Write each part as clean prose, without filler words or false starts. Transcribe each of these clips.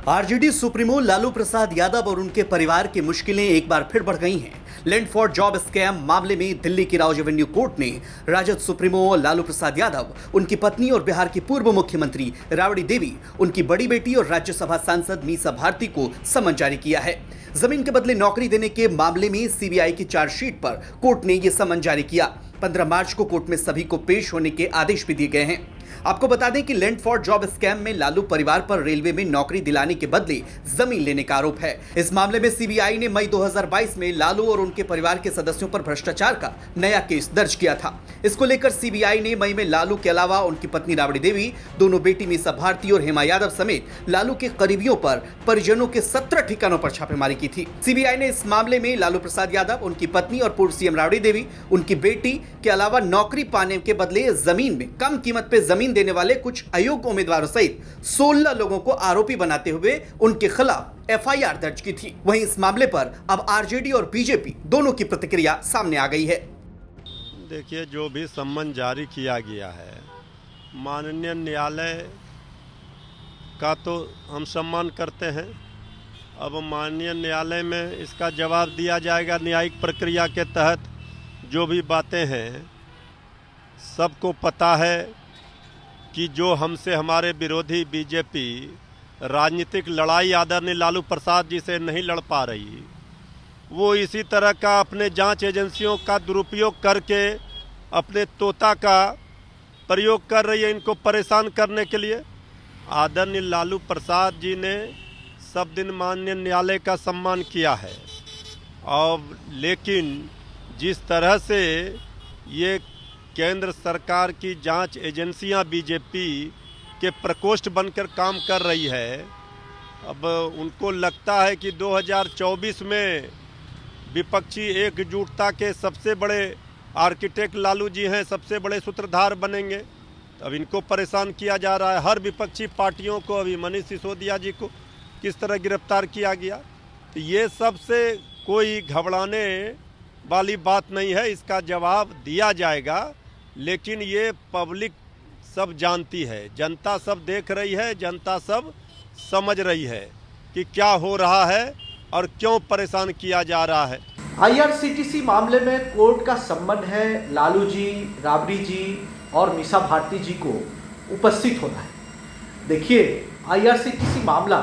RJD supremo Lalu Prasad Yadav और उनके परिवार की मुश्किलें एक बार फिर बढ़ गई हैं। लैंड फॉर जॉब स्कैम मामले में दिल्ली की राउज एवेन्यू कोर्ट ने राजद सुप्रीमो लालू प्रसाद यादव, उनकी पत्नी और बिहार की पूर्व मुख्यमंत्री राबड़ी देवी, उनकी बड़ी बेटी और राज्यसभा सांसद मीसा भारती को समन जारी किया है। जमीन के बदले नौकरी देने के मामले में सीबीआई की चार्जशीट पर कोर्ट ने यह समन जारी किया। 15 मार्च को कोर्ट में सभी को पेश होने के आदेश भी दिए गए हैं। आपको बता दें कि लैंड फॉर जॉब स्कैम में लालू परिवार पर रेलवे में नौकरी दिलाने के बदले जमीन लेने का आरोप है। इस मामले में सीबीआई ने मई 2022 में लालू और उनके परिवार के सदस्यों पर भ्रष्टाचार का नया केस दर्ज किया था। इसको लेकर सीबीआई ने मई में लालू के अलावा उनकी पत्नी राबड़ी देवी, दोनों बेटी मीसा भारती और हेमा यादव समेत लालू के करीबियों पर परिजनों के 17 ठिकानों पर छापेमारी की थी। सीबीआई ने इस मामले में लालू प्रसाद यादव, उनकी पत्नी और पूर्व सीएम राबड़ी देवी, उनकी बेटी के अलावा नौकरी पाने के बदले जमीन में कम कीमत पे जमीन देने वाले कुछ अयोग्य उम्मीदवारों सहित 16 लोगों को आरोपी बनाते हुए उनके खिलाफ एफआईआर दर्ज की थी। वहीं इस मामले पर अब आरजेडी और बीजेपी दोनों की प्रतिक्रिया सामने आ गई है। देखिए, जो भी सम्मन जारी किया गया है, माननीय न्यायालय का तो हम सम्मान करते हैं। अब माननीय न्यायालय में इसका जवाब दिया जाएगा। न्यायिक प्रक्रिया के तहत जो भी बातें हैं, सबको पता है कि जो हमसे हमारे विरोधी बीजेपी राजनीतिक लड़ाई आदरणीय लालू प्रसाद जी से नहीं लड़ पा रही, वो इसी तरह का अपने जांच एजेंसियों का दुरुपयोग करके अपने तोता का प्रयोग कर रही है इनको परेशान करने के लिए। आदरणीय लालू प्रसाद जी ने सब दिन माननीय न्यायालय का सम्मान किया है, और लेकिन जिस तरह से ये केंद्र सरकार की जांच एजेंसियां बीजेपी के प्रकोष्ठ बनकर काम कर रही है, अब उनको लगता है कि 2024 में विपक्षी एकजुटता के सबसे बड़े आर्किटेक्ट लालू जी हैं, सबसे बड़े सूत्रधार बनेंगे। अब इनको परेशान किया जा रहा है। हर विपक्षी पार्टियों को, अभी मनीष सिसोदिया जी को किस तरह गिरफ्तार किया गया, तो ये सबसे कोई घबराने वाली बात नहीं है। इसका जवाब दिया जाएगा, लेकिन ये पब्लिक सब जानती है, जनता सब देख रही है, जनता सब समझ रही है कि क्या हो रहा है और क्यों परेशान किया जा रहा है। आईआरसीटीसी मामले में कोर्ट का सम्मन है लालू जी, राबड़ी जी और मीसा भारती जी को उपस्थित होना है। देखिए, आईआरसीटीसी मामला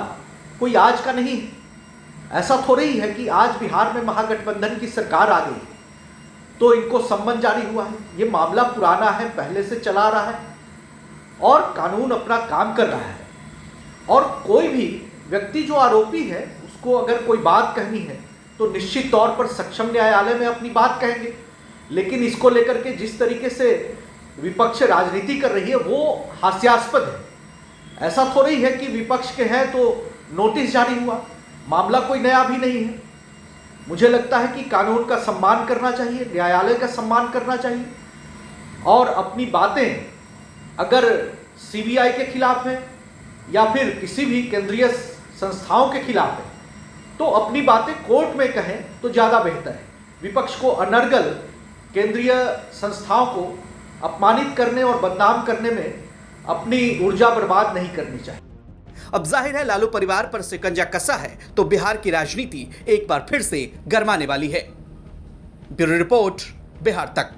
कोई आज का नहीं है। ऐसा थोड़ी ही है कि आज बिहार में महागठबंधन की सरकार आ गई तो इनको सम्मन जारी हुआ है। ये मामला पुराना है, पहले से चला रहा है और कानून अपना काम कर रहा है। और कोई भी व्यक्ति जो आरोपी है, उसको अगर कोई बात कहनी है तो निश्चित तौर पर सक्षम न्यायालय में अपनी बात कहेंगे। लेकिन इसको लेकर के जिस तरीके से विपक्ष राजनीति कर रही है वो हास्यास्पद है। ऐसा थोड़ी है कि विपक्ष के हैं तो नोटिस जारी हुआ, मामला कोई नया भी नहीं है। मुझे लगता है कि कानून का सम्मान करना चाहिए, न्यायालय का सम्मान करना चाहिए, और अपनी बातें अगर सीबीआई के खिलाफ है या फिर किसी भी केंद्रीय संस्थाओं के खिलाफ है तो अपनी बातें कोर्ट में कहें तो ज़्यादा बेहतर है। विपक्ष को अनर्गल केंद्रीय संस्थाओं को अपमानित करने और बदनाम करने में अपनी ऊर्जा बर्बाद नहीं करनी चाहिए। अब जाहिर है लालू परिवार पर शिकंजा कसा है तो बिहार की राजनीति एक बार फिर से गरमाने वाली है। ब्यूरो रिपोर्ट, बिहार तक।